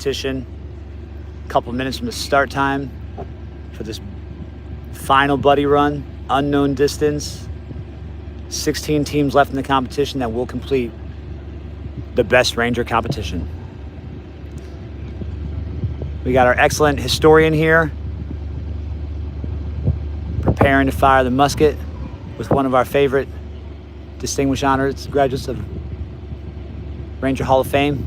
competition. A couple minutes from the start time for this final buddy run, unknown distance. 16 teams left in the competition that will complete the best Ranger competition. We got our excellent historian here, preparing to fire the musket with one of our favorite distinguished honors graduates of Ranger Hall of Fame.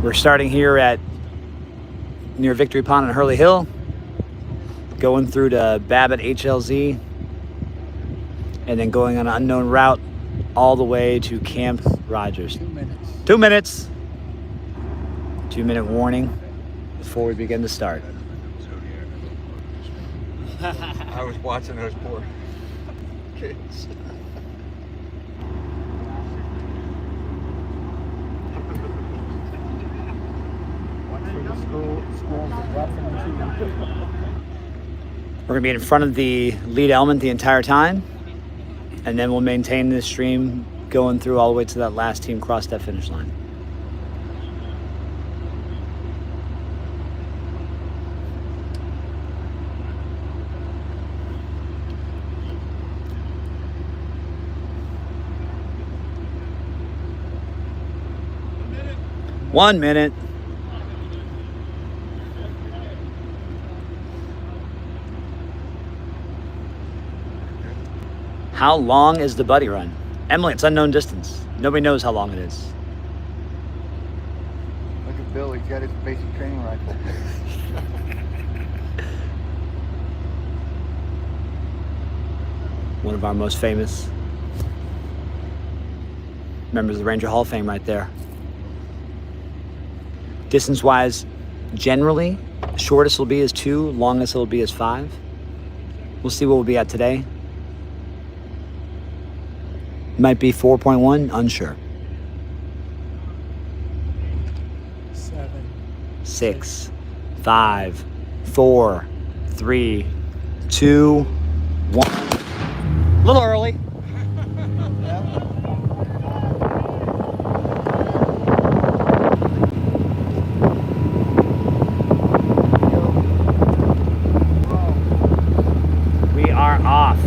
We're starting here at near Victory Pond and Hurley Hill, going through to Babbitt HLZ, and then going on an unknown route all the way to Camp Rogers. 2 minutes. 2 minutes. 2-minute warning before we begin to start. I was watching those poor kids. We're going to be in front of the lead element the entire time, and then we'll maintain this stream going through all the way to that last team cross that finish line. One minute. How long is the buddy run? Emily, it's unknown distance. Nobody knows how long it is. Look at Bill, he's got his basic training rifle. One of our most famous members of the Ranger Hall of Fame right there. Distance-wise, generally, shortest will be is 2, longest will be is 5. We'll see what we'll be at today. Might be 4.1, unsure. 7, 6, 5, 4, 3, 2, 1. A little early. We are off.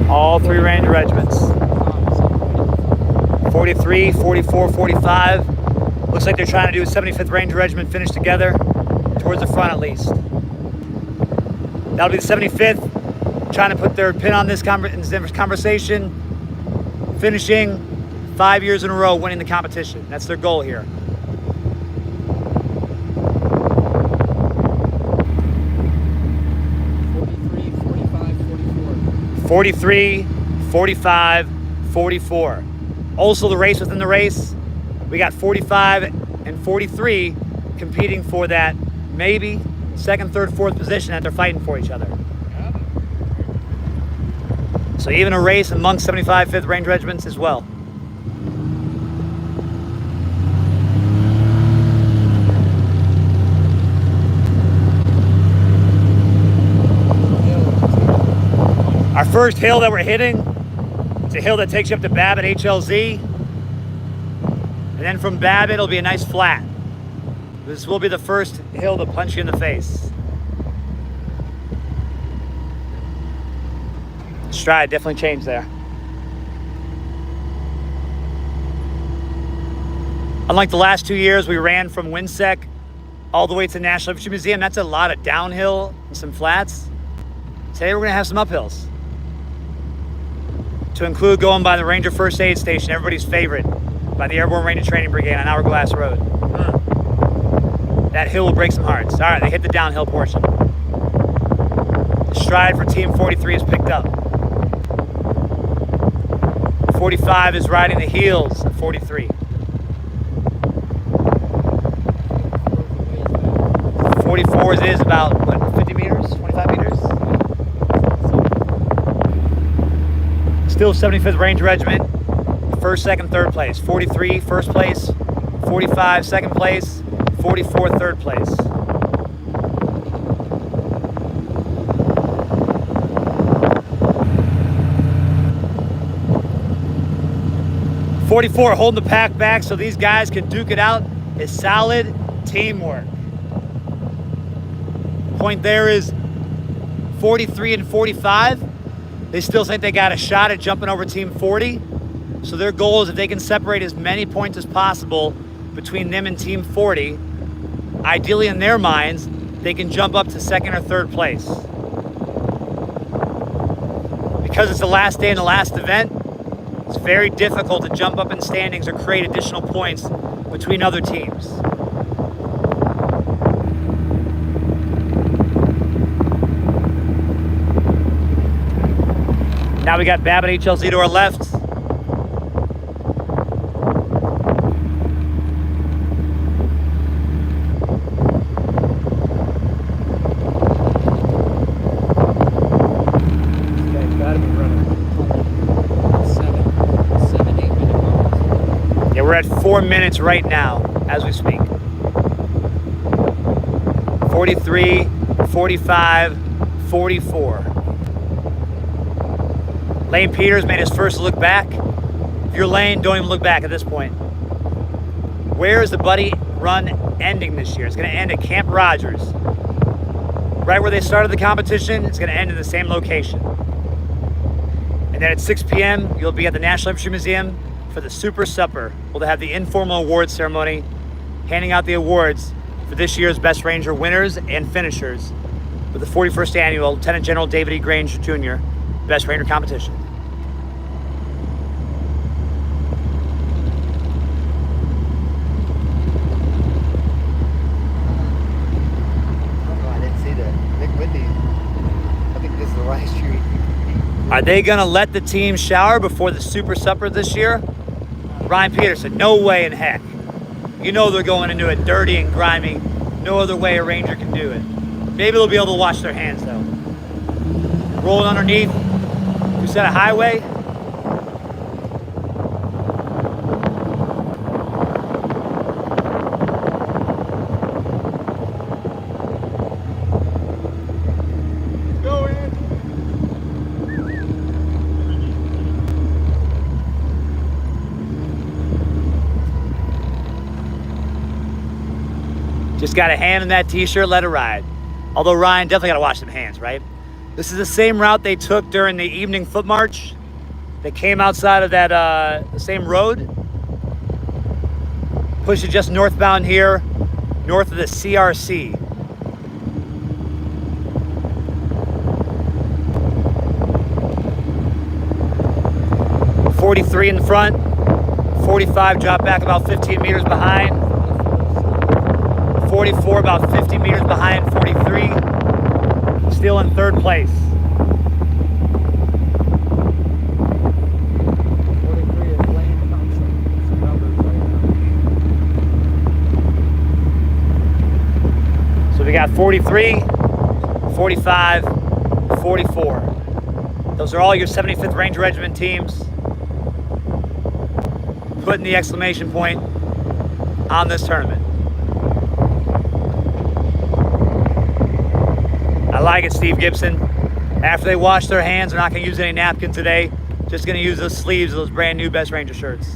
All 3 Ranger regiments. 43, 44, 45. Looks like they're trying to do a 75th Ranger Regiment finish together, towards the front at least. That'll be the 75th, trying to put their pin on this conversation, finishing 5 years in a row winning the competition. That's their goal here. .43, 45, 44. Also the race within the race, we got 45 and 43 competing for that maybe second, third, fourth position that they're fighting for each other. So even a race amongst 75 5th Ranger regiments as well. Our first hill that we're hitting, it's a hill that takes you up to Babbitt HLZ. And then from Babbitt, it'll be a nice flat. This will be the first hill to punch you in the face. Stride definitely changed there. Unlike the last 2 years, we ran from Winsec all the way to the National Infantry Museum. That's a lot of downhill and some flats. Today we're gonna have some uphills. To include going by the Ranger First Aid Station, everybody's favorite, by the Airborne Ranger Training Brigade on Hourglass Road. That hill will break some hearts. All right, they hit the downhill portion. The stride for Team 43 is picked up. 45 is riding the heels of 43. 44 is about, what, 50 meters, 25 meters? Still 75th Ranger Regiment, first, second, third place. 43, first place. 45, second place. 44, third place. .44 holding the pack back so these guys can duke it out is solid teamwork. Point there is 43 and 45. They still think they got a shot at jumping over Team 40. So their goal is if they can separate as many points as possible between them and Team 40, ideally in their minds, they can jump up to second or third place. Because it's the last day and the last event, it's very difficult to jump up in standings or create additional points between other teams. Now we got Babbitt HLZ to our left. We're at 4 minutes right now as we speak. 43, 45, 44. Lane Peters made his first look back. If you're Lane, don't even look back at this point. Where is the Buddy Run ending this year? It's going to end at Camp Rogers. Right where they started the competition, it's going to end in the same location. And then at 6 p.m., you'll be at the National Infantry Museum for the Super Supper. We'll have the informal awards ceremony, handing out the awards for this year's Best Ranger winners and finishers with the 41st Annual Lieutenant General David E. Grange Jr. Best Ranger Competition. I didn't see that. Nick Windy, I think this is the last year. Are they gonna let the team shower before the Super Supper this year? Ryan Peterson, no way in heck. You know they're going into it dirty and grimy. No other way a Ranger can do it. Maybe they'll be able to wash their hands though. Rolling underneath. We set a highway. Go in. Just got a hand in that t-shirt, let it ride. Although Ryan definitely got to wash some hands, right? This is the same route they took during the evening foot march. They came outside of that the same road. Pushed it just northbound here, north of the CRC. .43 in the front, 45 drop back about 15 meters behind. 44 about 50 meters behind 43, still in third place. 43 is Lane Poncho. Some numbers right now. So we got 43, 45, 44. Those are all your 75th Ranger Regiment teams. Putting the exclamation point on this tournament. I like it, Steve Gibson. After they wash their hands, they're not going to use any napkins today. Just going to use those sleeves of those brand new Best Ranger shirts.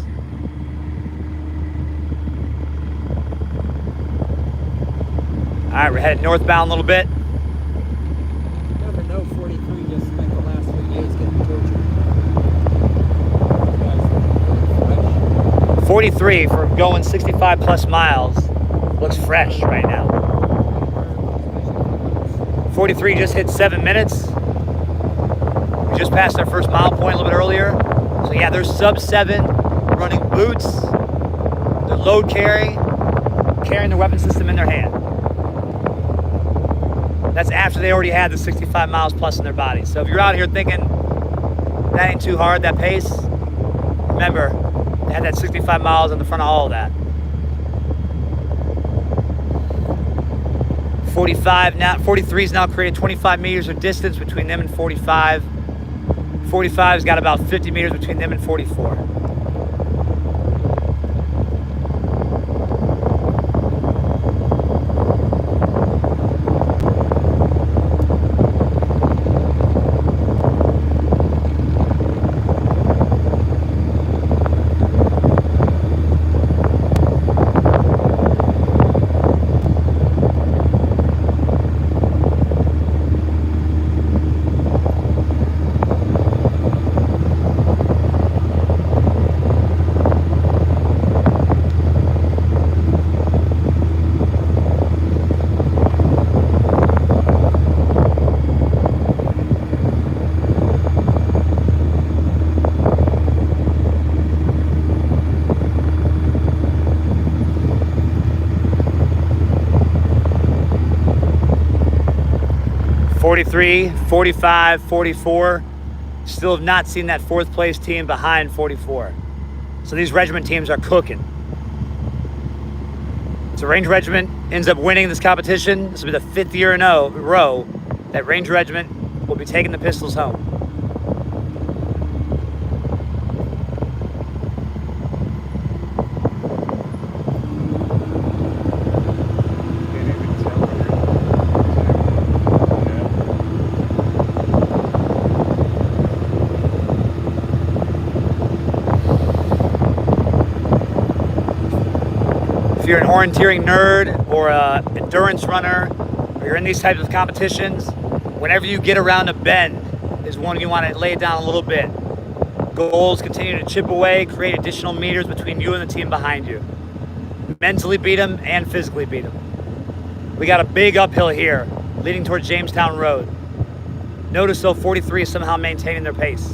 All right, we're headed northbound a little bit. You never know, 43 just spent the last 3 days getting tortured. 43 for going 65 plus miles. Looks fresh right now. 43 just hit 7 minutes. We just passed our first mile point a little bit earlier. So yeah, they're sub 7, running boots, their load carrying their weapon system in their hand. That's after they already had the 65 miles plus in their body. So if you're out here thinking that ain't too hard, that pace, remember, they had that 65 miles in the front of all of that. 43's now created 25 meters of distance between them and 45. 45's got about 50 meters between them and 44. .43, 45, 44. Still have not seen that fourth place team behind 44. So these regiment teams are cooking. So Range Regiment ends up winning this competition. This will be the 5th year in a row that Range Regiment will be taking the pistols home. If you're an orienteering nerd or an endurance runner, or you're in these types of competitions, whenever you get around a bend is when you want to lay it down a little bit. Goals continue to chip away, create additional meters between you and the team behind you. Mentally beat them and physically beat them. We got a big uphill here, leading towards Jamestown Road. Notice though 43 is somehow maintaining their pace.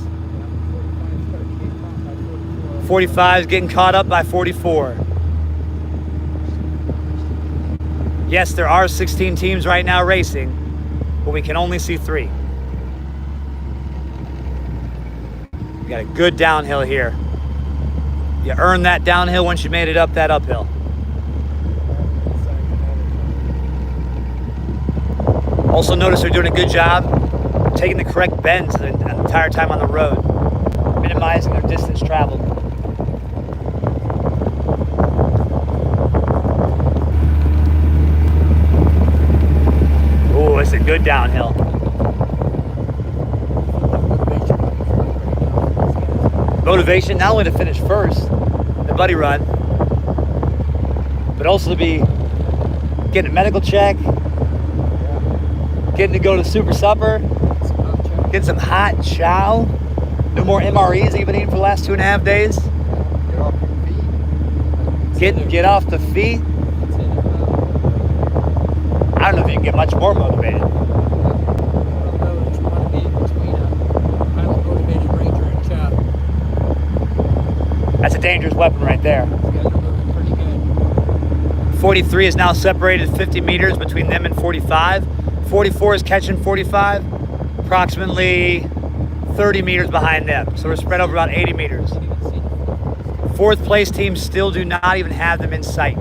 45 is getting caught up by 44. Yes, there are 16 teams right now racing, but we can only see 3. We got a good downhill here. You earn that downhill once you made it up that uphill. Also notice they're doing a good job taking the correct bends the entire time on the road, minimizing their distance traveled. It's a good downhill. Motivation not only to finish first, the buddy run, but also to be getting a medical check, getting to go to Super Supper, getting some hot chow, no more MREs that you've been eating for the last 2.5 days. Get off the feet. I don't know if you can get much more motivated. I don't know which one to be between a highly motivated ranger and chap. That's a dangerous weapon right there. These guys are moving pretty good. 43 is now separated 50 meters between them and 45. 44 is catching 45, approximately 30 meters behind them. So we're spread over about 80 meters. Fourth place teams still do not even have them in sight.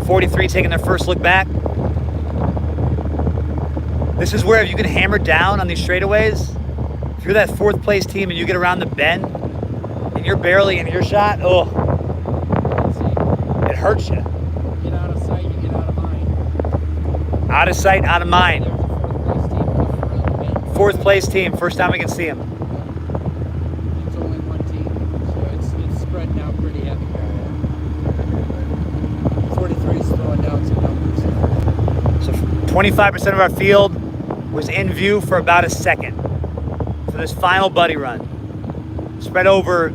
43 taking their first look back. This is where if you can hammer down on these straightaways, if you're that fourth place team and you get around the bend and you're barely in earshot, oh, it hurts you. Get out of sight, you get out of mind. Out of sight, out of mind. There's a Fourth place team, first time we can see them. It's only one team, so it's spreading out pretty heavy. 43 is throwing down some numbers. So 25% of our field was in view for about a second for this final buddy run. Spread over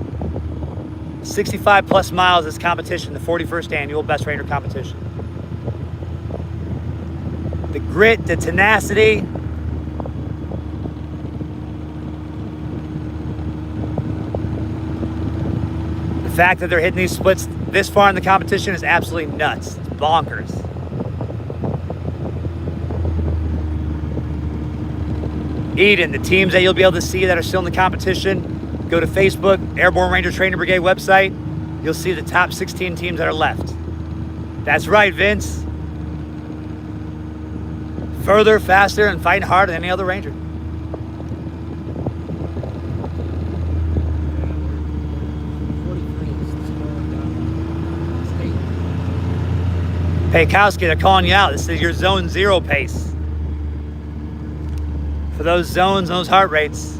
65 plus miles this competition, the 41st annual Best Ranger competition. The grit, the tenacity, the fact that they're hitting these splits this far in the competition is absolutely nuts. It's bonkers. Eden, the teams that you'll be able to see that are still in the competition, go to Facebook, Airborne Ranger Training Brigade website. You'll see the top 16 teams that are left. That's right, Vince. Further, faster, and fighting harder than any other Ranger. Peikowski, they're calling you out. This is your zone 0 pace. For those zones and those heart rates,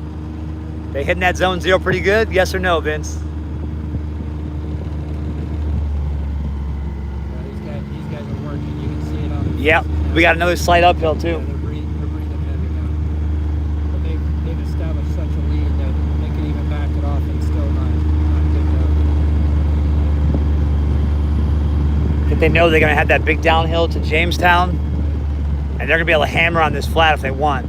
they hitting that zone 0 pretty good? Yes or no, Vince? These guys are working. You can see it on the Yep. We got another slight uphill too. They're breathing heavy now. But they've established such a lead that they can even back it off and still not get They know they're going to have that big downhill to Jamestown, and they're going to be able to hammer on this flat if they want.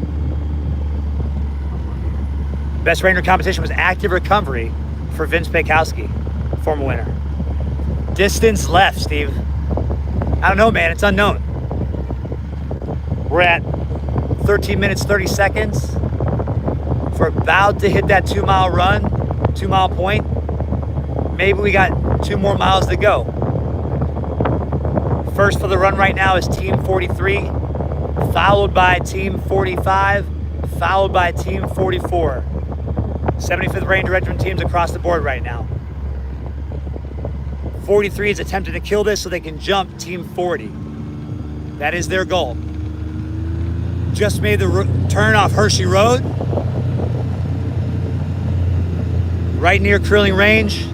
Best Ranger competition was active recovery for Vince Peikowski, former winner. Distance left, Steve. I don't know, man. It's unknown. We're at 13 minutes, 30 seconds. If we're about to hit that 2 mile run, 2 mile point, maybe we got 2 more miles to go. First for the run right now is Team 43, followed by Team 45, followed by Team 44. 75th Ranger Regiment teams across the board right now. 43 is attempting to kill this so they can jump Team 40. That is their goal. Just made the turn off Hershey Road, right near Curling Range.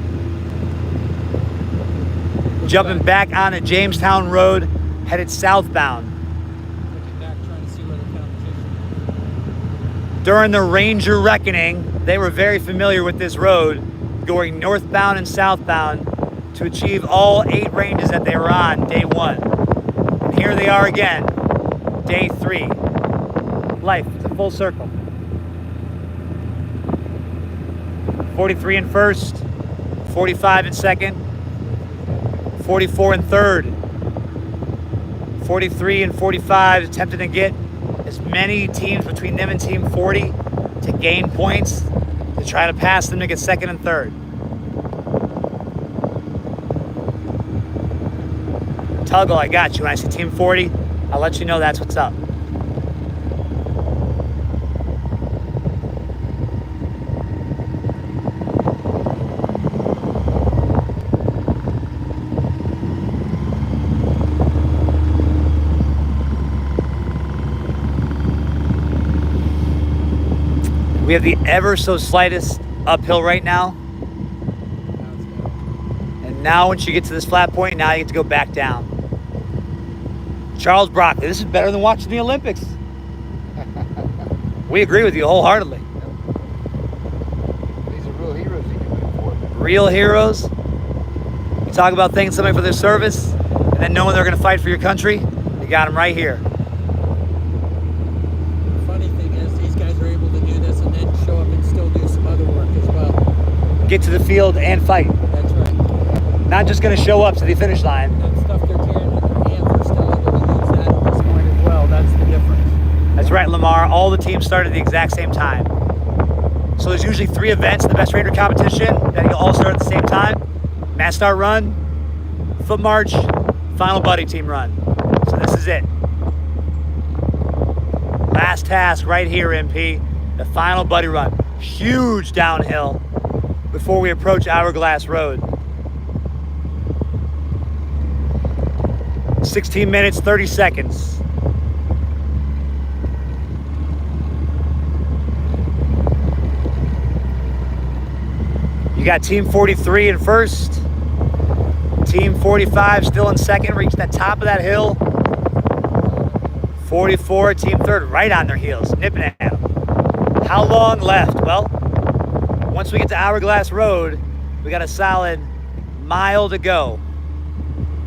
Jumping back on a Jamestown Road, headed southbound. looking back, trying to see where the competition is. During the Ranger Reckoning, they were very familiar with this road, going northbound and southbound to achieve all 8 ranges that they were on day 1. And here they are again, day 3. Life, it's a full circle. 43 in first, 45 in second, 44 in third, 43 and 45 attempting to get as many teams between them and Team 40 to gain points to try to pass them to get second and third. Tuggle, I got you. When I see Team 40, I'll let you know that's what's up. We have the ever so slightest uphill right now. And now once you get to this flat point, now you get to go back down. Charles Broccoli, this is better than watching the Olympics. We agree with you wholeheartedly. These are real heroes you can root for. Real heroes. You talk about thanking somebody for their service and then knowing they're going to fight for your country. You got them right here. The funny thing is, these guys are able to do this and then show up and still do some other work as well. Get to the field and fight. That's right. Not just going to show up to the finish line. That stuff they're carrying in their hands, they're still able to use that at this point as well. That's the difference. That's right, Lamar. All the teams start at the exact same time. So there's usually 3 events in the Best Ranger competition that you all start at the same time. Mass start run, foot march, final buddy team run. So this is it. Last task right here, MP. The final buddy run. Huge downhill before we approach Hourglass Road. 16 minutes, 30 seconds. You got Team 43 in first. Team 45 still in second, reaching the top of that hill. 44, Team third, right on their heels, nipping at them. How long left? Well, once we get to Hourglass Road, we got a solid mile to go.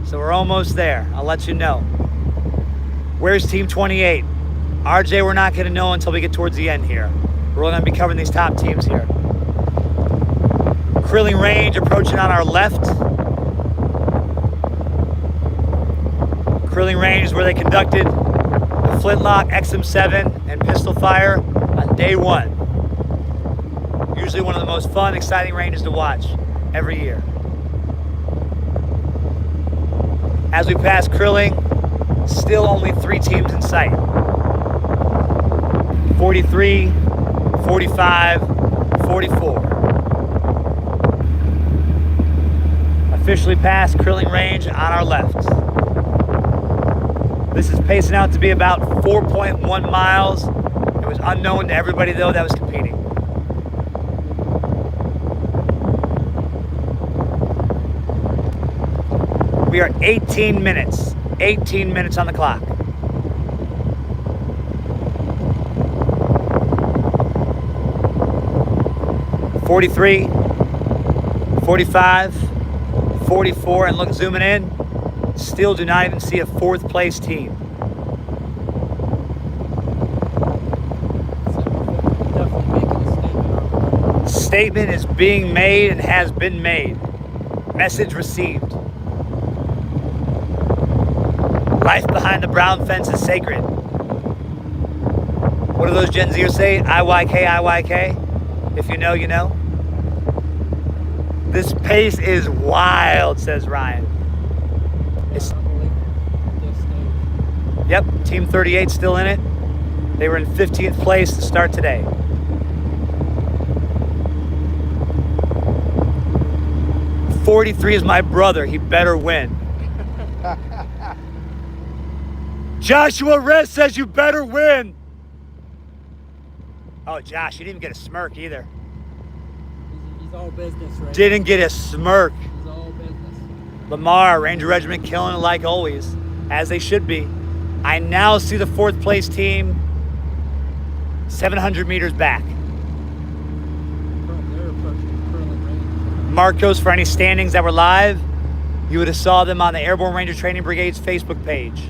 So we're almost there. I'll let you know. Where's Team 28? RJ, we're not going to know until we get towards the end here. We're going to be covering these top teams here. Curling Range approaching on our left. Curling Range is where they conducted the Flintlock XM7 and pistol fire on day 1. Usually one of the most fun, exciting ranges to watch every year. As we pass Curling, still only 3 teams in sight. 43, 45, 44. Officially past Curling Range on our left. This is pacing out to be about 4.1 miles. It was unknown to everybody, though, that was competing. We are 18 minutes. 18 minutes on the clock. "43, 45, 44, and look, zooming in, still do not even see a fourth place team. Definitely making a statement. Statement is being made and has been made. Message received. Life behind the brown fence is sacred. What do those Gen Zers say? IYK, IYK. If you know, you know. This pace is wild, says Ryan. It's, yep, Team 38 still in it. They were in 15th place to start today. "43 is my brother. He better win." Joshua Rez says you better win. Oh, Josh, you didn't even get a smirk either. He's all business right Didn't get a smirk. now. He's all business. Lamar, Ranger Regiment killing it like always, as they should be. I now see the fourth place team 700 meters back. They're approaching curling range. Marcos, for any standings that were live, you would have saw them on the Airborne Ranger Training Brigade's Facebook page.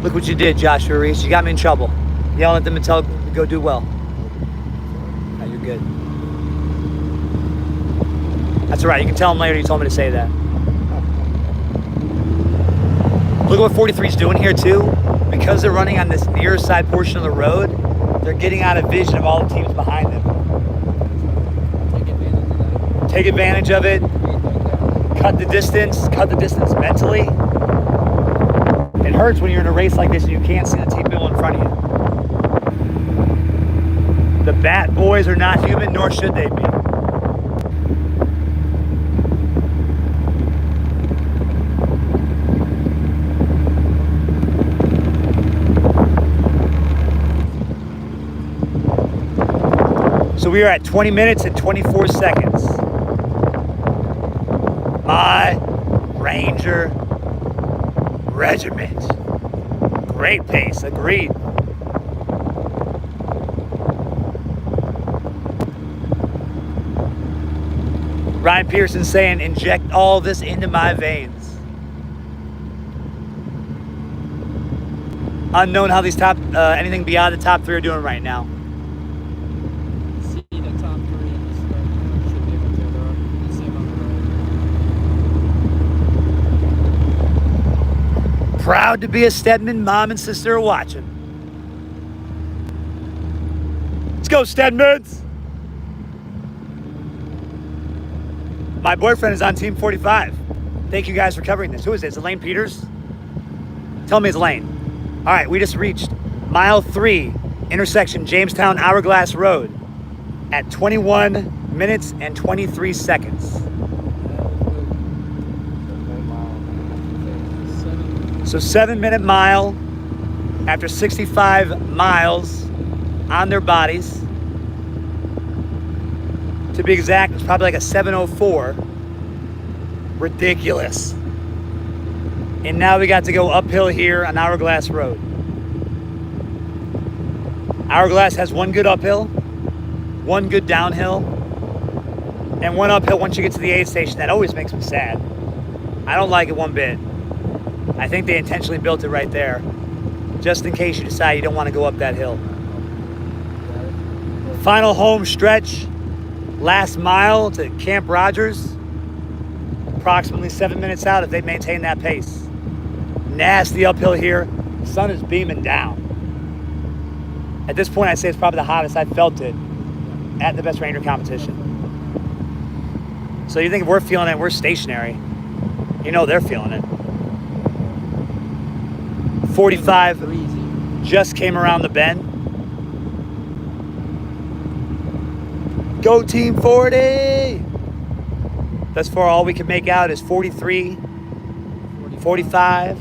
Look what you did, Joshua Reese. You got me in trouble. Yelling at them and tell them to go do well. No, you're good. That's all right. You can tell them later you told me to say that. Look at what 43 is doing here, too. Because they're running on this near side portion of the road, they're getting out of vision of all the teams behind them. Take advantage of that. Take advantage of it. Cut the distance mentally. It hurts when you're in a race like this and you can't see the team middle in front of you. The Bat Boys are not human, nor should they be. So we are at 20 minutes and 24 seconds. My Ranger Regiment. Great pace, agreed. Ryan Pearson saying, inject all this into my veins. Unknown how these anything beyond the top three are doing right now. See the top three in the start. Should be able to. They're the same on the road. Proud to be a Stedman. Mom and sister are watching. Let's go, Stedmans. My boyfriend is on Team 45. Thank you guys for covering this. Who is this? Elaine Peters? Tell me it's Elaine. All right, we just reached mile 3, intersection Jamestown Hourglass Road at 21 minutes and 23 seconds. So 7-minute mile after 65 miles on their bodies. To be exact, it's probably like a 7:04. Ridiculous. And now we got to go uphill here on Hourglass Road. Hourglass has one good uphill, one good downhill, and one uphill once you get to the aid station. That always makes me sad. I don't like it one bit. I think they intentionally built it right there, just in case you decide you don't want to go up that hill. Final home stretch, last mile to Camp Rogers, approximately 7 minutes out if they maintain that pace. Nasty uphill here. The sun is beaming down. At this point, I'd say it's probably the hottest I've felt it at the Best Ranger competition. So you think if we're feeling it, we're stationary. You know they're feeling it. 45 just came around the bend. Go Team 40! Thus far, all we can make out is 43, 45,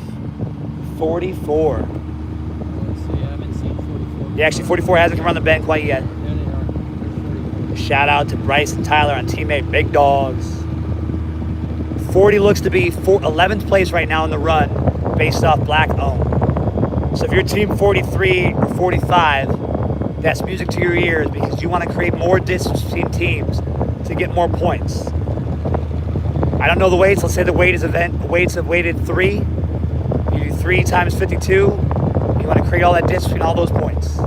44. Let's see, I haven't seen 44. Yeah, actually, 44 hasn't come around the bend quite yet. There they are. There's 44. Shout out to Bryce and Tyler on teammate Big Dogs. 40 looks to be 11th place right now in the run based off black ohm. So if you're team 43 or 45, that's music to your ears because you want to create more distance between teams to get more points. I don't know the weights. Let's say the weights have weighted 3. You do 3 times 52. You want to create all that distance between all those points.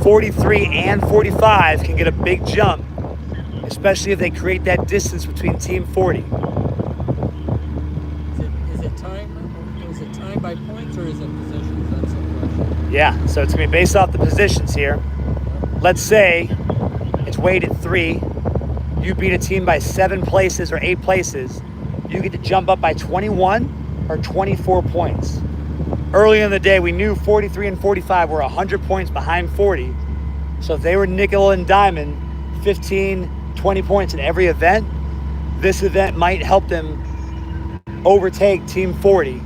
43 and 45 can get a big jump, especially if they create that distance between team 40. Is it time by points or is it positions? That's the question. Yeah, so it's going to be based off the positions here. Let's say it's weighted 3. You beat a team by 7 places or 8 places. You get to jump up by 21 or 24 points. Early in the day, we knew 43 and 45 were 100 points behind 40. So if they were nickel and diamond, 15, 20 points in every event, this event might help them overtake Team 40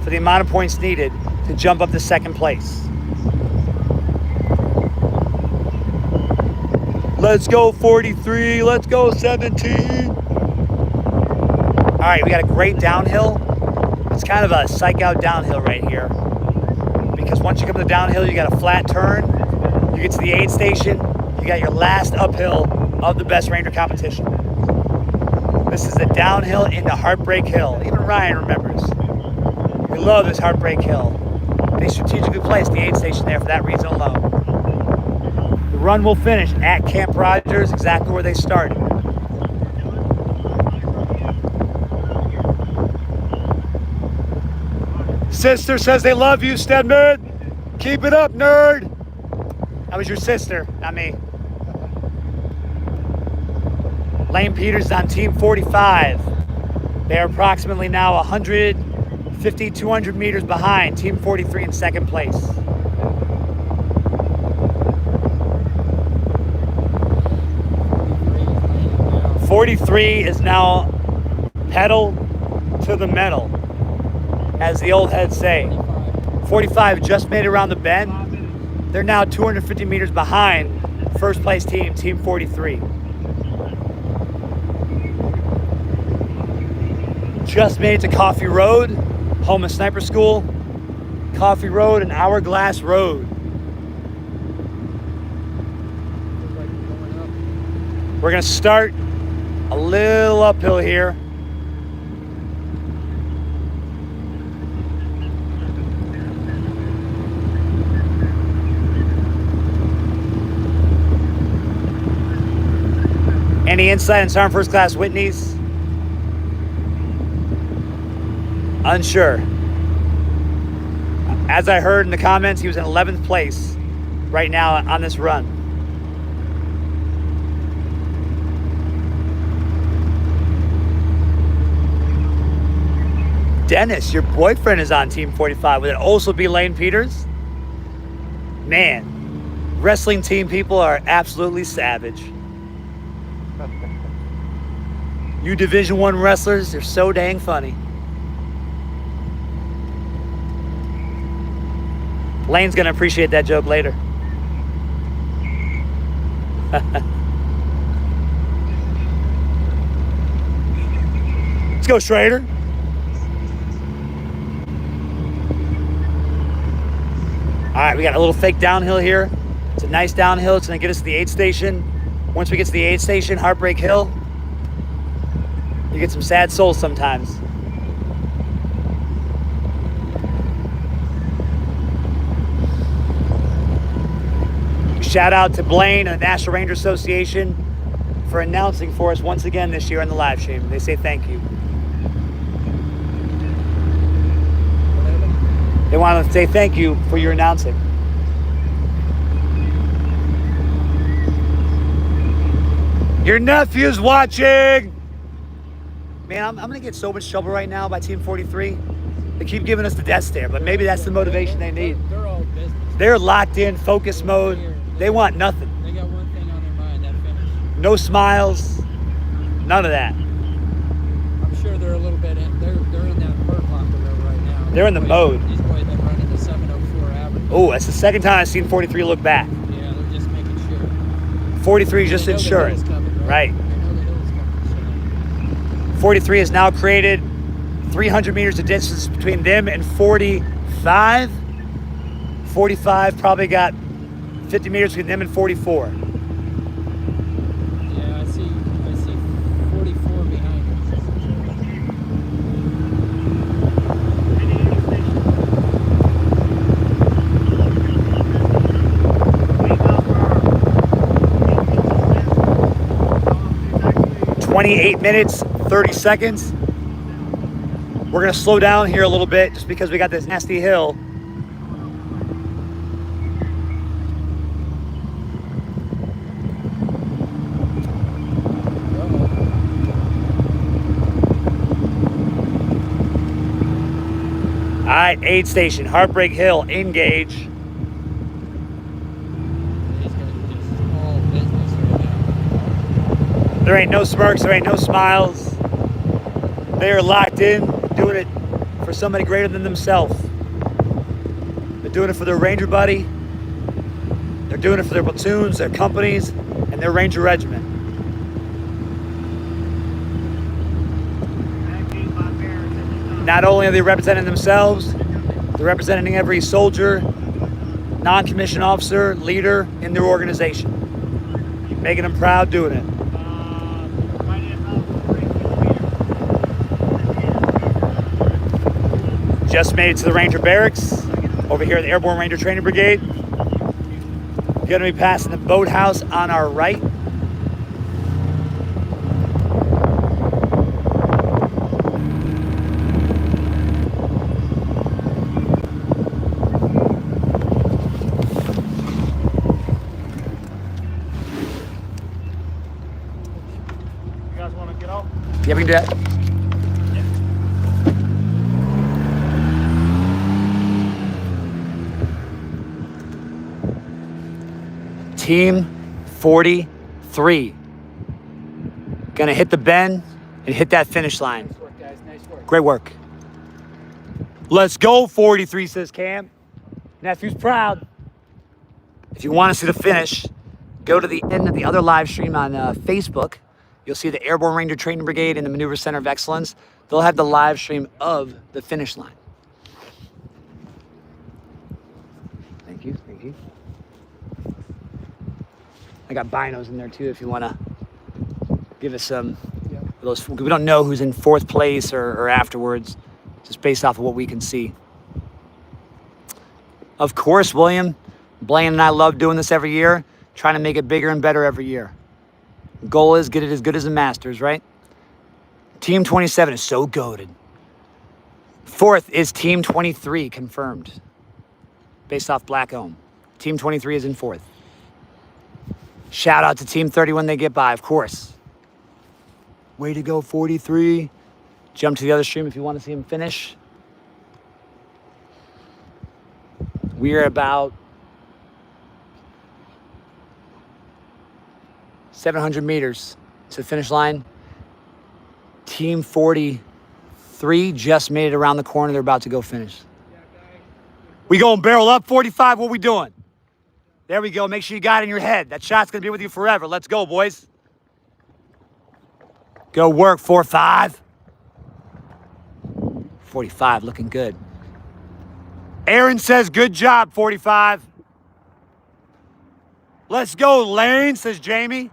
for the amount of points needed to jump up to second place. Let's go 43, let's go 17. All right, we got a great downhill. It's kind of a psych out downhill right here. Because once you come to the downhill, you got a flat turn. You get to the aid station, you got your last uphill of the best Ranger competition. This is the downhill into Heartbreak Hill. Even Ryan remembers. We love this Heartbreak Hill. They strategically placed the aid station there for that reason alone. The run will finish at Camp Rogers, exactly where they started. Sister says they love you, Stedman. Keep it up, nerd. That was your sister, not me. Lane Peters is on team 45. They are approximately now 150, 200 meters behind team 43 in second place. Now, 43 is now pedal to the metal, as the old heads say. 45 just made it around the bend. They're now 250 meters behind first place team, team 43. Just made it to Coffee Road, home of Sniper School. Coffee Road and Hourglass Road. looks like we're going up. We're gonna start a little uphill here. Any insight on Sergeant First Class Whitney's? Unsure. As I heard in the comments, he was in 11th place right now on this run. Dennis, your boyfriend is on Team 45. Would it also be Lane Peters? Man, wrestling team people are absolutely savage. You Division I wrestlers, they're so dang funny. Lane's gonna appreciate that joke later. Let's go, Schrader. All right, we got a little fake downhill here. It's a nice downhill. It's gonna get us to the aid station. Once we get to the aid station, Heartbreak Hill, you get some sad souls sometimes. Shout out to Blaine and the National Ranger Association for announcing for us once again this year on the live stream. They say thank you. They want to say thank you for your announcing. Your nephew's watching! Man, I'm going to get so much trouble right now by Team 43. They keep giving us the death stare, but maybe that's the motivation they need. They're all business. They're locked in, focus mode. They want nothing. They got one thing on their mind, that finish. No smiles, none of that. I'm sure they're a little bit in. They're in that hurt locker though right now. They're in the mode. These boys been running the 7:04 average. Oh, that's the second time I've seen 43 look back. Yeah, they're just making sure. 43 is just They know the insurance. hill's coming, Right. They know the hill's coming. 43 has now created 300 meters of distance between them and 45. 45 probably got 50 meters between them and 44. Yeah, I see 44 behind us. 28 minutes, 30 seconds. We're gonna slow down here a little bit just because we got this nasty hill. All right, aid station, Heartbreak Hill, engage. These guys are just all business right now. There ain't no smirks, there ain't no smiles. They are locked in, doing it for somebody greater than themselves. They're doing it for their Ranger buddy. They're doing it for their platoons, their companies, and their Ranger regiment. Not only are they representing themselves, they're representing every soldier, non-commissioned officer, leader in their organization. Making them proud doing it. Just made it to the Ranger Barracks over here at the Airborne Ranger Training Brigade. Going to be passing the boathouse on our right. You guys want to get off? Yeah, we can do that. Team 43. Gonna hit the bend and hit that finish line. Nice work, guys. Nice work. Great work. Let's go, 43, says Cam. Nephew's proud. If you want to see the finish, go to the end of the other live stream on Facebook. You'll see the Airborne Ranger Training Brigade and the Maneuver Center of Excellence. They'll have the live stream of the finish line. Thank you, thank you. I got binos in there too if you want to give us some of those. We don't know who's in fourth place or afterwards, just based off of what we can see. Of course, William, Blaine and I love doing this every year, trying to make it bigger and better every year. The goal is get it as good as the Masters, right? Team 27 is so goated. Fourth is Team 23 confirmed, based off Black Ohm. Team 23 is in fourth. Shout out to Team 30 when they get by, of course. Way to go, 43. Jump to the other stream if you want to see him finish. We are about 700 meters to the finish line. Team 43 just made it around the corner. They're about to go finish. We going barrel up, 45. What we doing? There we go. Make sure you got it in your head. That shot's going to be with you forever. Let's go, boys. Go work, 4-5. 45, looking good. Aaron says, good job, 45. Let's go, Lane, says Jamie.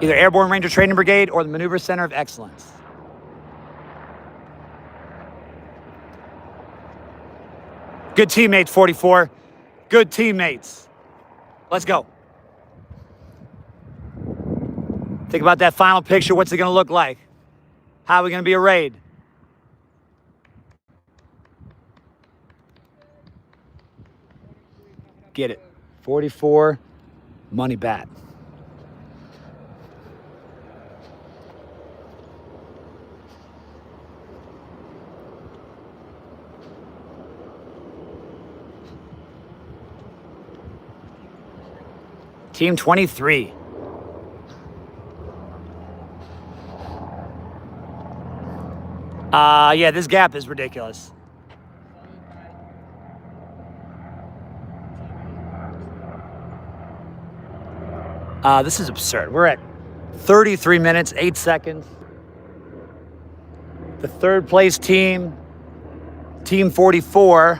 Either Airborne Ranger Training Brigade or the Maneuver Center of Excellence. Good teammates, 44. Good teammates. Let's go. Think about that final picture. What's it going to look like? How are we going to be arrayed? Get it. 44, money bat. Team 23. Yeah, this gap is ridiculous. This is absurd. We're at 33 minutes, 8 seconds. The third place team, Team 44,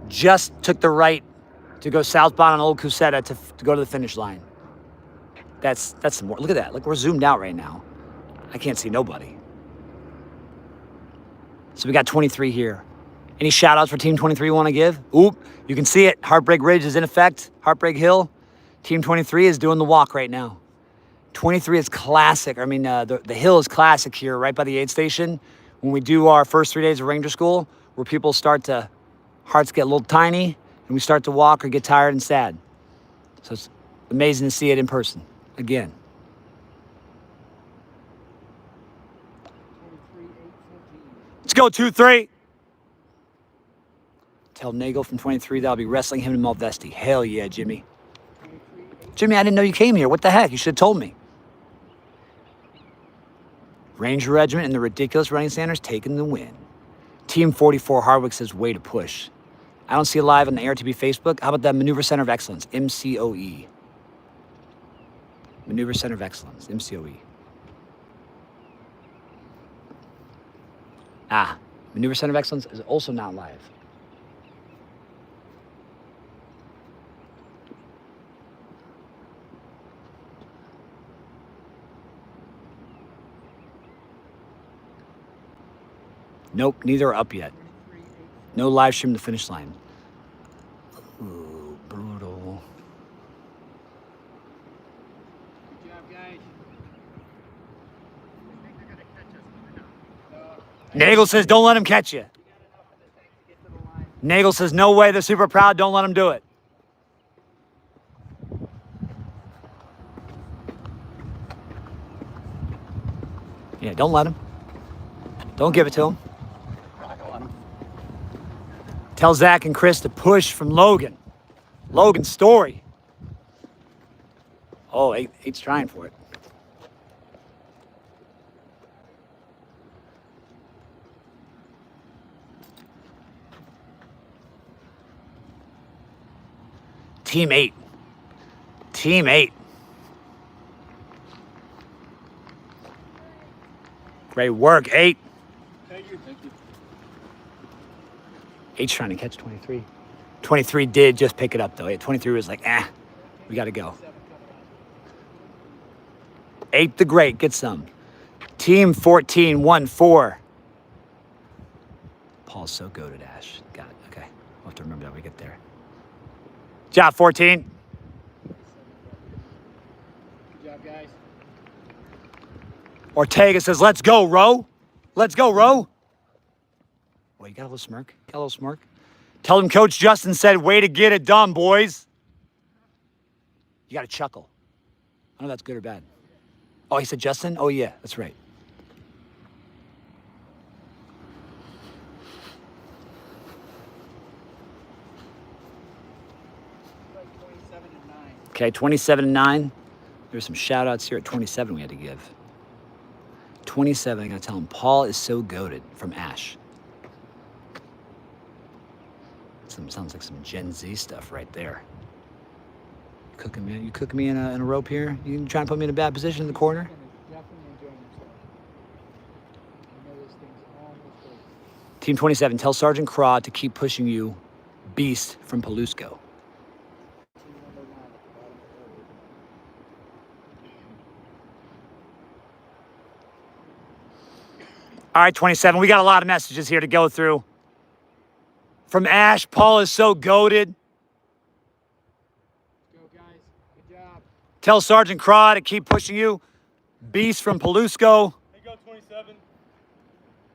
just took the right to go southbound on Old Cuseta to go to the finish line. That's some more. Look at that. Look, we're zoomed out right now. I can't see nobody. So we got 23 here. Any shout outs for Team 23 you want to give? Oop, you can see it. Heartbreak Ridge is in effect. Heartbreak Hill. Team 23 is doing the walk right now. 23 is classic. I mean, the hill is classic here right by the aid station. When we do our first 3 days of Ranger School, where people hearts get a little tiny, and we start to walk or get tired and sad. So it's amazing to see it in person again. 23-8-14. Let's go, 2-3. Tell Nagel from 23 that I'll be wrestling him in Malvesti. Hell yeah, Jimmy. Jimmy, I didn't know you came here. What the heck? You should have told me. Ranger Regiment and the ridiculous running standards taking the win. Team 44 Hardwick says, way to push. I don't see it live on the ARTB Facebook. How about that Maneuver Center of Excellence, MCOE? Maneuver Center of Excellence, MCOE. Maneuver Center of Excellence is also not live. Nope, neither are up yet. No live stream to the finish line. Ooh, brutal. Good job, guys. Nagel says, don't let him catch you. Nagel says, no way, they're super proud, don't let him do it. Yeah, don't let him. Don't give it to him. Tell Zach and Chris to push from Logan. Logan's story. Oh, eight's trying for it. Team 8. Team 8. Great work, 8. Thank you. 8's trying to catch 23. 23 did just pick it up, though. 23 was like, we got to go. 8 the Great, get some. Team 14, 1-4. Paul's so goated, Ash. Got it, okay. We'll have to remember that when we get there. Job 14. Good job, guys. Ortega says, let's go, Ro. Let's go, Ro. Well, you got a little smirk? Got a little smirk? Tell them Coach Justin said, way to get it done, boys. You got to chuckle. I don't know if that's good or bad. Oh, he said Justin? Oh, yeah, that's right. Like 27 and 9. Okay, 27 and 9. There's some shout outs here at 27 we had to give. 27, I gotta tell him, Paul is so goated from Ash. Sounds like some Gen Z stuff right there. You cooking me in a rope here? You trying to put me in a bad position in the corner? Definitely enjoying himself. I know this thing's almost over. Team 27, tell Sergeant Craw to keep pushing you, Beast from Palousco. Team number 9 at the bottom of the order. All right, 27, we got a lot of messages here to go through. From Ash, Paul is so goated. Go, guys. Good job. Tell Sergeant Craw to keep pushing you, Beast from Palousco. Hey, go 27.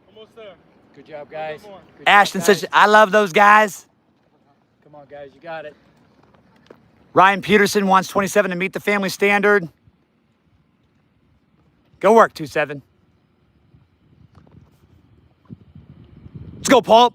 Almost there. Good job, guys. more. Good job, Ashton guys. says, I love those guys. Come on, guys. You got it. Ryan Peterson wants 27 to meet the family standard. Go work, 27. Let's go, Paul.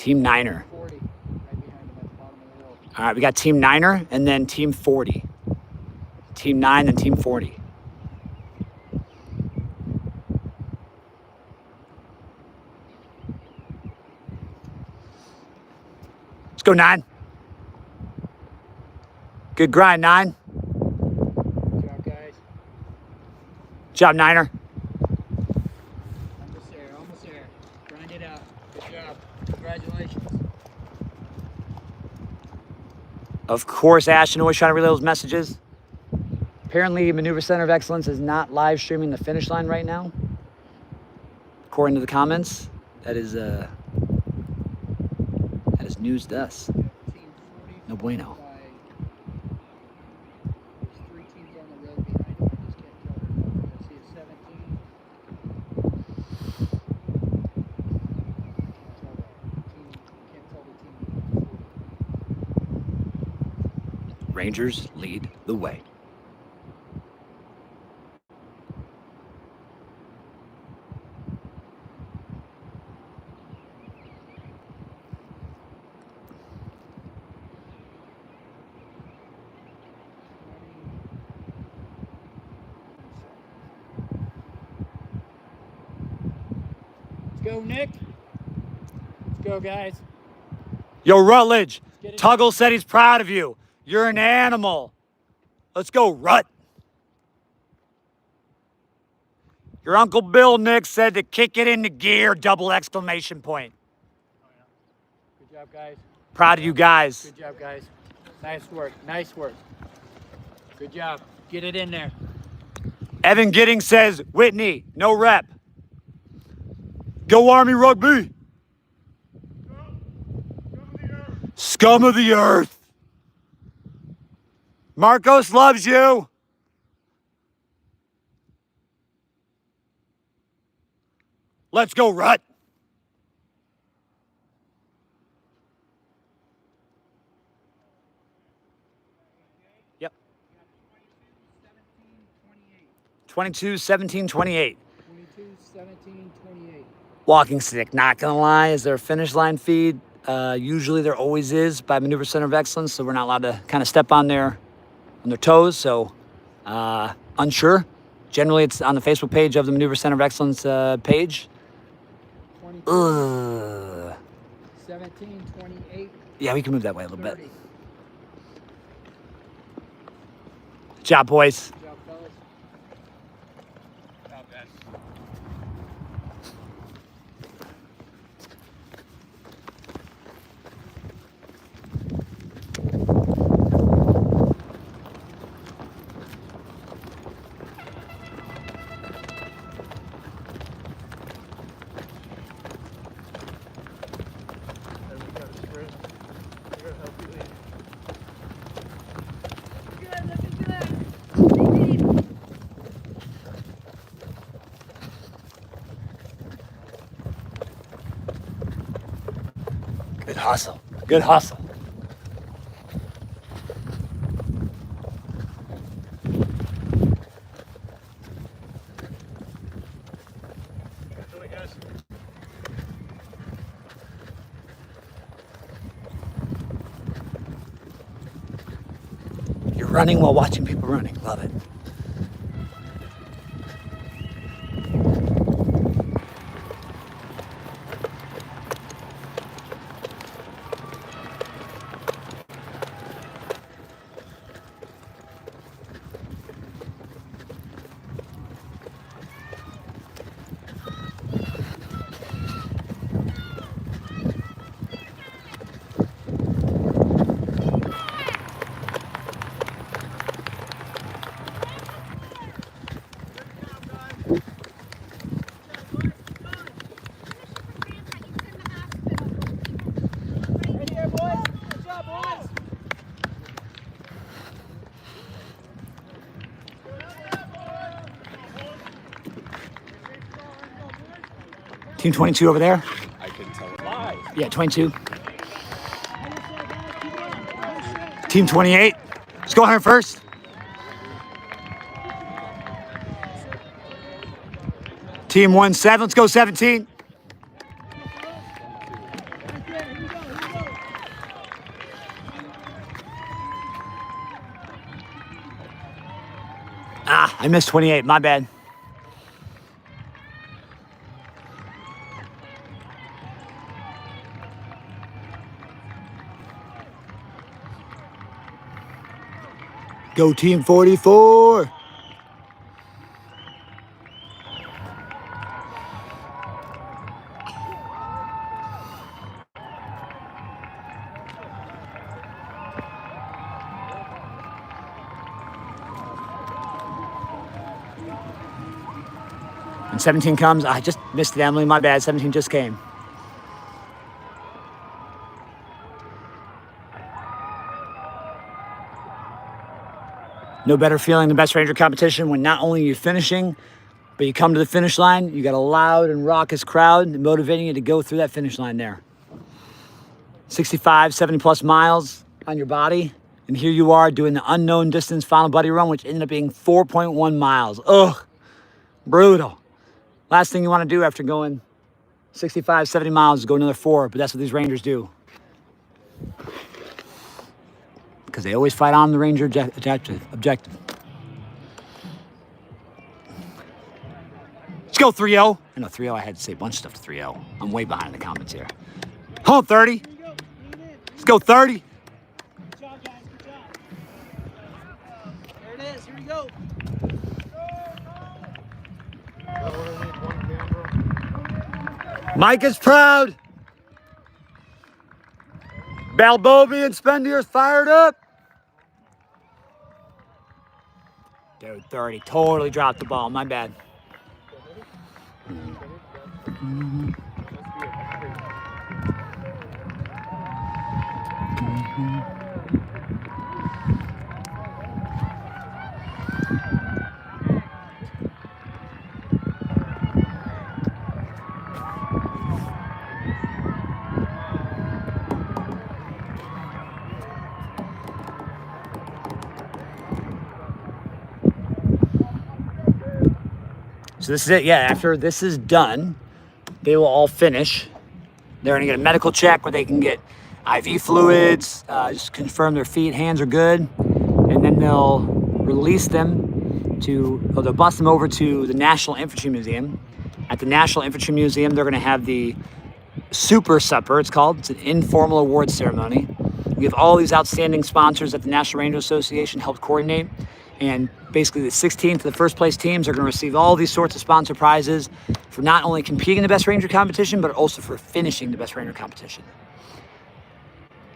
Team Niner. 40, right behind them at the bottom of the hill. All right, we got Team Niner and then Team 40. Team 9 and Team 40. Let's go, 9. Good grind, 9. Good job, guys. Job, Niner. Almost there, almost there. Grind it out. Good job. Congratulations. Of course, Ashton always trying to relay those messages. Apparently, Maneuver Center of Excellence is not live streaming the finish line right now. According to the comments, that is news to us. Team 40. No bueno. There's 3 teams on the road behind them. I just can't tell their number. I see a 17. Can't tell the team. Rangers lead the way. Let's go, Nick. Let's go, guys. Yo, Rutledge, get it. Tuggle said he's proud of you. You're an animal. Let's go, Rut. Your Uncle Bill, Nick, said to kick it into gear, double exclamation point. Good job, guys. Proud of you guys. Good job, guys. Nice work. Nice work. Good job. Get it in there. Evan Giddings says, Whitney, no rep. Go Army Rugby. Scum of the earth. Marcos loves you. Let's go, Rut. Yep. 22, 17, 28. 22, 17, 28. Walking stick, not gonna lie, is there a finish line feed? Usually there always is by Maneuver Center of Excellence, so we're not allowed to kind of step on their toes, so unsure. Generally it's on the Facebook page of the Maneuver Center of Excellence page. 22, Ugh. 17, 28, Yeah, we can move that way a little 30. bit. Good job, boys. Good job, fellas. Not bad. Good hustle. Good hustle. You're running while watching people running. Love it. Team 22 over there? I can tell it. Yeah, 22. Team 28. Let's go here first. Team 17. Let's go 17. Ah, I missed 28. My bad. Go Team 44. And 17 comes. I just missed it, Emily. My bad. 17 just came. No better feeling than Best Ranger competition when not only are you finishing, but you come to the finish line, you got a loud and raucous crowd motivating you to go through that finish line there. 65, 70 plus miles on your body. And here you are doing the unknown distance final buddy run, which ended up being 4.1 miles. Ugh, brutal. Last thing you want to do after going 65, 70 miles is go another 4, but that's what these Rangers do. Because they always fight on the Ranger objective. Let's go 3-0. I know 3-0, I had to say a bunch of stuff to 3-0. I'm way behind in the comments here. Home 30. Let's go 30. Good job, guys. Good job. There it is. Here we go. Mike is proud. Balbobi and Spendier's fired up. Dude, 30. Totally dropped the ball. My bad. So this is it. Yeah, after this is done, they will all finish. They're going to get a medical check where they can get IV fluids, just confirm their feet, hands are good. And then they'll release them they'll bus them over to the National Infantry Museum. At the National Infantry Museum, they're going to have the Super Supper, it's called. It's an informal award ceremony. We have all these outstanding sponsors that the National Ranger Association helped coordinate. And basically the 16 to the first place teams are going to receive all these sorts of sponsor prizes for not only competing in the Best Ranger competition, but also for finishing the Best Ranger competition.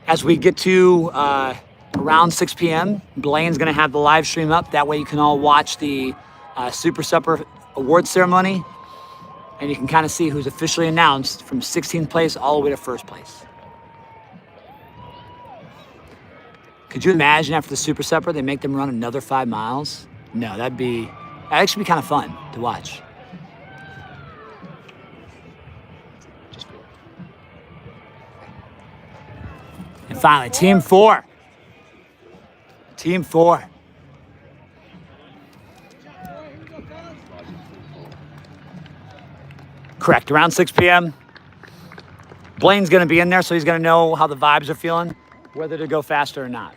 As we get to around 6 p.m., Blaine's going to have the live stream up. That way you can all watch the Super Supper award ceremony. And you can kind of see who's officially announced from 16th place all the way to first place. Could you imagine after the Super Supper, they make them run another 5 miles? No, that'd actually be kind of fun to watch. And finally, Team 4. Team 4. Correct, around 6 p.m. Blaine's gonna be in there, so he's gonna know how the vibes are feeling, whether to go faster or not.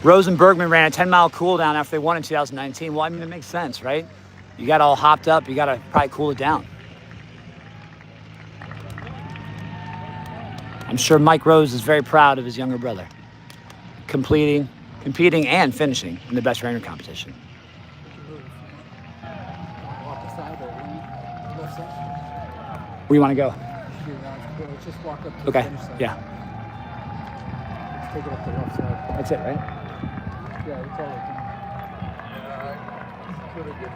Rose and Bergman ran a 10-mile cool down after they won in 2019. Well, I mean, it makes sense, right? You got all hopped up, you gotta probably cool it down. I'm sure Mike Rose is very proud of his younger brother, competing and finishing in the Best Ranger competition. Where do you want to go? Let's just walk up to Okay, the finish line. yeah. Let's take it up the left side. That's it, right? Yeah, it's all okay.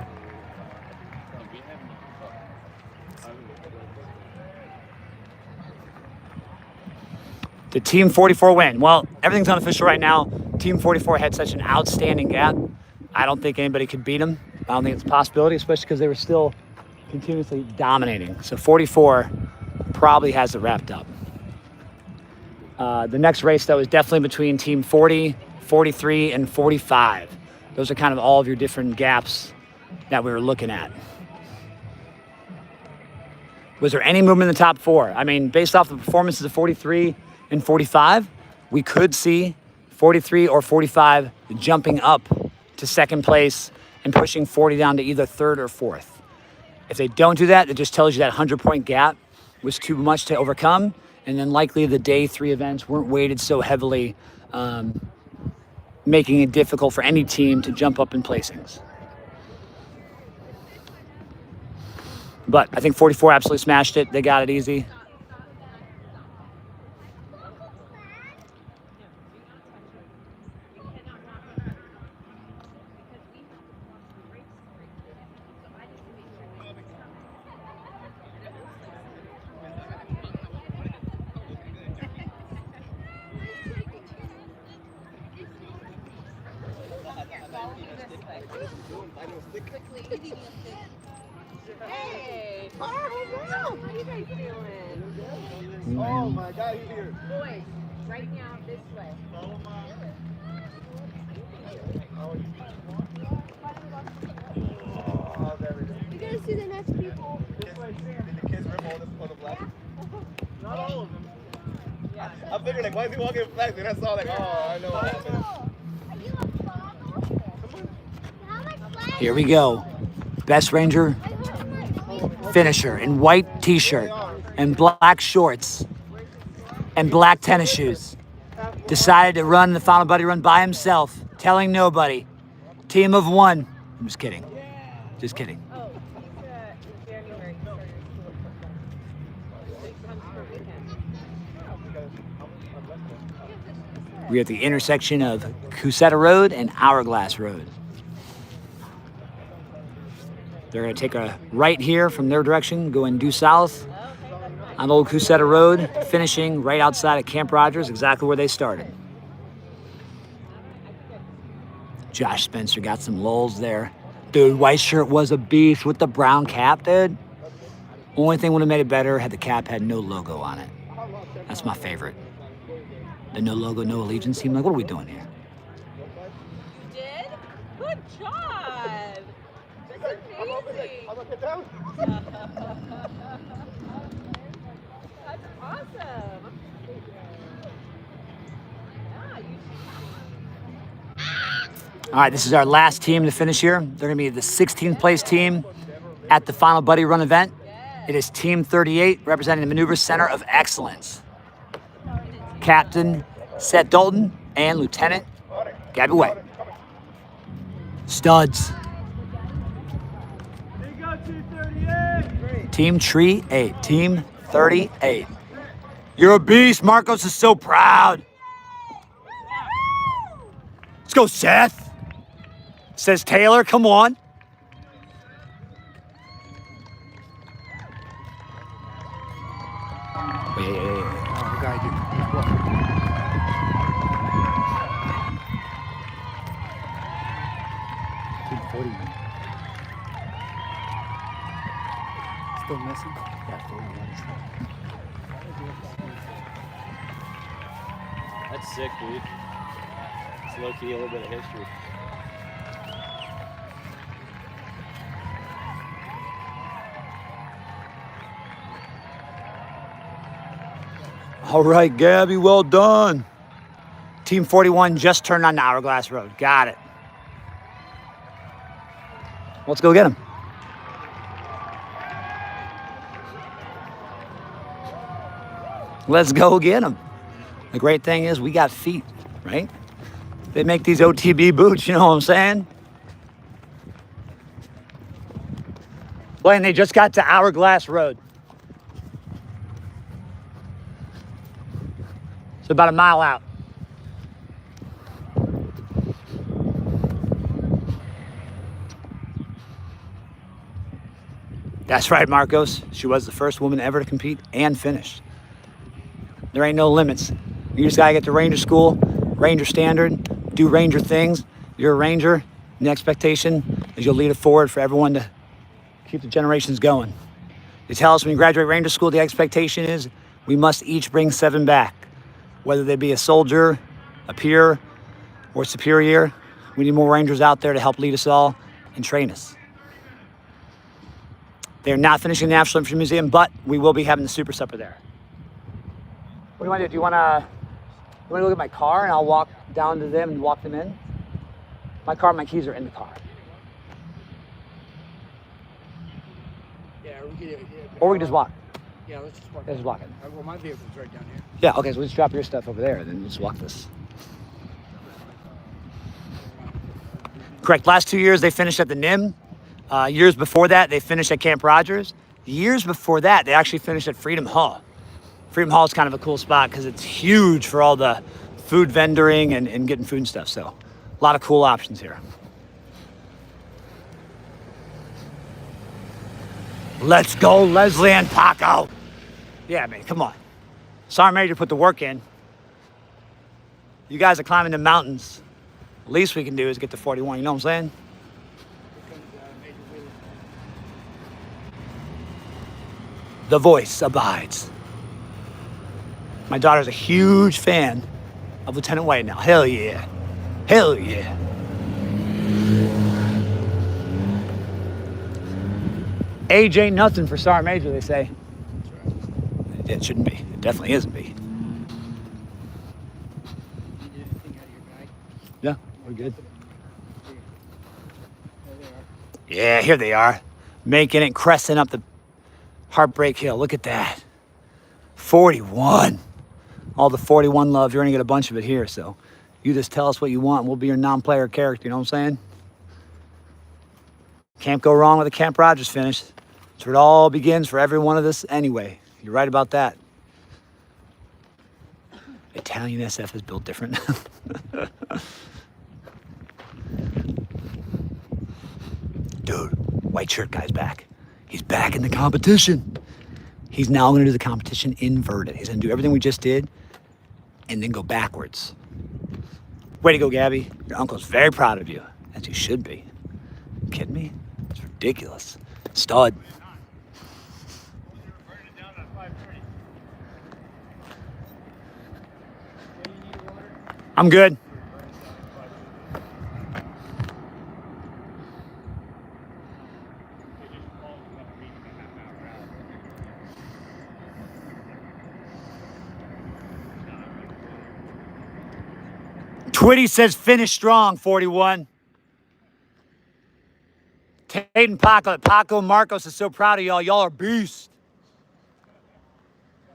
The Team 44 win. Well, everything's unofficial right now. Team 44 had such an outstanding gap. I don't think anybody could beat them. I don't think it's a possibility, especially because they were still continuously dominating. So 44 probably has it wrapped up. The next race, though, is definitely between Team 40, 43, and 45. Those are kind of all of your different gaps that we were looking at. Was there any movement in the top 4? I mean, based off the performances of 43 and 45, we could see 43 or 45 jumping up to second place and pushing 40 down to either third or fourth. If they don't do that, it just tells you that 100-point gap was too much to overcome, and then likely the day 3 events weren't weighted so heavily, making it difficult for any team to jump up in placings. But I think 44 absolutely smashed it. They got it easy. Hey! How you guys doing? Oh my God, he's here. Boys, right now this way. You gotta see the next people. Did the kids rip all the flags? Not all of them. I figured, like, why is he walking in flags? And I saw, like, oh, I know what happened. Here we go. Best Ranger finisher in white t-shirt and black shorts and black tennis shoes. Decided to run the final buddy run by himself, telling nobody. Team of 1. I'm just kidding. Just kidding. Oh, he's in January. We're at the intersection of Cusetta Road and Hourglass Road. They're going to take a right here from their direction, going due south on Old Cusetta Road, finishing right outside of Camp Rogers, exactly where they started. Josh Spencer got some lulls there. Dude, white shirt was a beast with the brown cap, dude. Only thing would have made it better had the cap had no logo on it. That's my favorite. The no logo, no allegiance team. Like, what are we doing here? You did? Good job! That's amazing! That's awesome! Yeah, you All right, this is our last team to finish here. They're going to be the 16th place team at the final Buddy Run event. It is Team 38, representing the Maneuver Center of Excellence. Captain Seth Dalton and Lieutenant Gabby White. Studs. Team Tree 8, Team 38. You're a beast. Marcos is so proud. Let's go, Seth. Says Taylor, come on. Oh, God, dude. Still missing? Yeah, 41. That's sick, dude. It's low-key a little bit of history. All right, Gabby, well done. Team 41 just turned on Hourglass Road. Got it. Let's go get him. Let's go get him. The great thing is we got feet, right? They make these OTB boots, you know what I'm saying? Blaine, they just got to Hourglass Road. It's about a mile out. That's right, Marcos. She was the first woman ever to compete and finish. There ain't no limits. You just gotta get to Ranger School, Ranger Standard, do Ranger things. You're a Ranger, and the expectation is you'll lead it forward for everyone to keep the generations going. They tell us when you graduate Ranger School, the expectation is we must each bring 7 back. Whether they be a soldier, a peer, or superior, we need more Rangers out there to help lead us all and train us. They're not finishing the National Infantry Museum, but we will be having the Super Supper there. What do you want to do? Do you want to You want to look at my car and I'll walk down to them and walk them in? My car and my keys are in the car. Yeah, we could. Or we can just walk. Yeah, let's just walk. Let's just walk it. Well, my vehicle's right down here. Yeah, okay, so let's drop your stuff over there and then let's walk this. Correct. Last 2 years they finished at the NIM. Years before that they finished at Camp Rogers. Years before that they actually finished at Freedom Hall. Freedom Hall is kind of a cool spot because it's huge for all the food vendoring and getting food and stuff. So a lot of cool options here. Let's go, Leslie and Paco. Yeah, man, come on. Sergeant Major put the work in. You guys are climbing the mountains. Least we can do is get to 41, you know what I'm saying? The voice abides. My daughter's a huge fan of Lieutenant White now. Hell yeah. Hell yeah. Age ain't nothing for Sergeant Major, they say. It shouldn't be. It definitely isn't be. Yeah, we're good. Yeah, here they are. Making it, cresting up the Heartbreak Hill. Look at that. 41. All the 41 love. You're going to get a bunch of it here. So you just tell us what you want and we'll be your non-player character. You know what I'm saying? Can't go wrong with a Camp Rogers finish. That's where it all begins for every one of this anyway. You're right about that. Italian SF is built different. Dude, white shirt guy's back. He's back in the competition. He's now going to do the competition inverted. He's going to do everything we just did and then go backwards. Way to go, Gabby. Your uncle's very proud of you, as he should be. You kidding me? It's ridiculous. Stud. I'm good. Twitty says finish strong, 41. Tate and Paco Marcos is so proud of y'all. Y'all are beasts.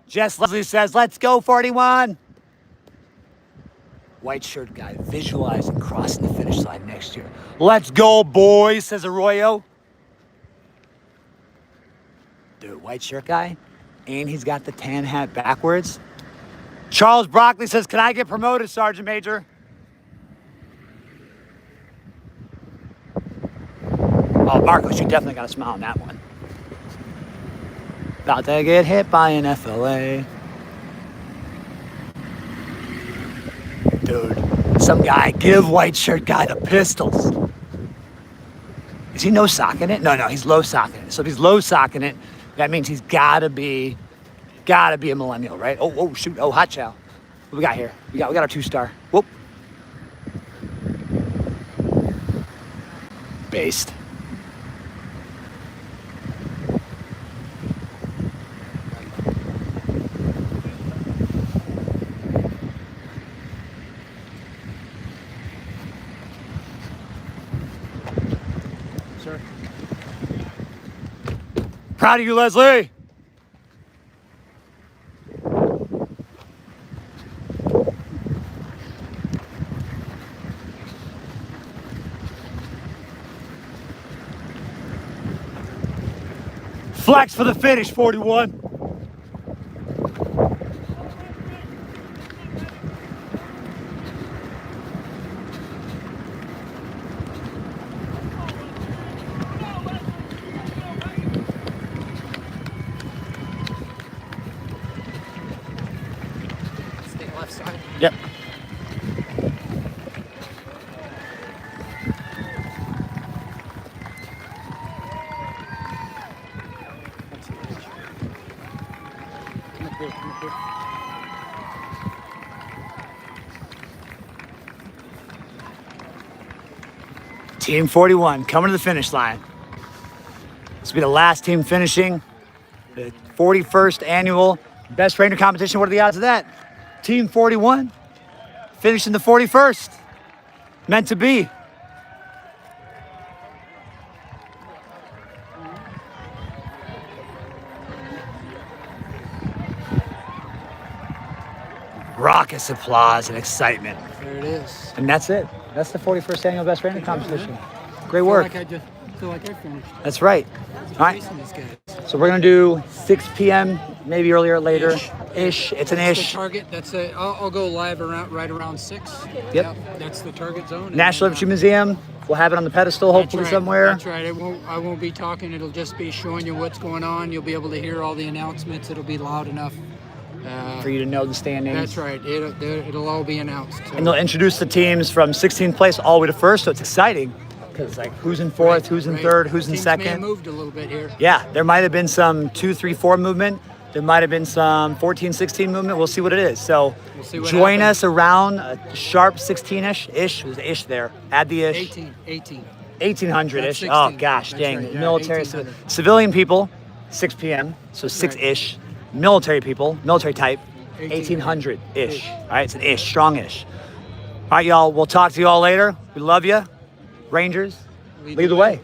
Jess Leslie says, let's go, 41. White shirt guy visualizing crossing the finish line next year. Let's go, boys, says Arroyo. Dude, white shirt guy, and he's got the tan hat backwards. Charles Broccoli says, can I get promoted, Sergeant Major? Oh, Marcos, you definitely got a smile on that one. About to get hit by an FLA. Dude, some guy, give white shirt guy the pistols. Is he no socking it? No, he's low socking it. So if he's low socking it, that means he's gotta be a millennial, right? Oh, shoot. Oh, hot chow. What we got here? We got our 2-star. Whoop. Based. Sir. Proud of you, Leslie. Flex for the finish, 41. Stay left side. Yep. Team 41 coming to the finish line. This will be the last team finishing the 41st annual Best Ranger competition. What are the odds of that? Team 41 finishing the 41st. Meant to be. Raucous applause and excitement. There it is. And that's it. That's the 41st annual Best Ranger competition. Great Feel work. like I just feel like I finished. That's right. All right. Racing these guys. So we're gonna do 6 p.m. maybe earlier or later. Ish. It's an That's ish. the target. That's a. I'll go live right around 6. Yep. That's the target zone. National And, Infantry Museum. We'll have it on the pedestal that's hopefully right, somewhere. That's right. I won't be talking. It'll just be showing you what's going on. You'll be able to hear all the announcements. It'll be loud enough. For you to know the standings. That's right. It'll all be announced. So. And they'll introduce the teams from 16th place all the way to first, so it's exciting. Because like who's in fourth, who's in third, who's in Things may have second. moved a little bit here. Yeah, there might have been some 2, 3, 4 movement. There might have been some 14, 16 movement. We'll see what it is. So We'll see what join happens. us around a sharp 16-ish. There's ish there. Add the ish. 18. 1800-ish. That's Oh 16. gosh, That's dang. right, yeah, Military, 1800. civilian people, 6 p.m. So That's 6-ish. Military people, military type, 1800. 1800-ish. All right, it's an ish, strong-ish. All right, y'all. We'll talk to you all later. We love you. Rangers, lead the way.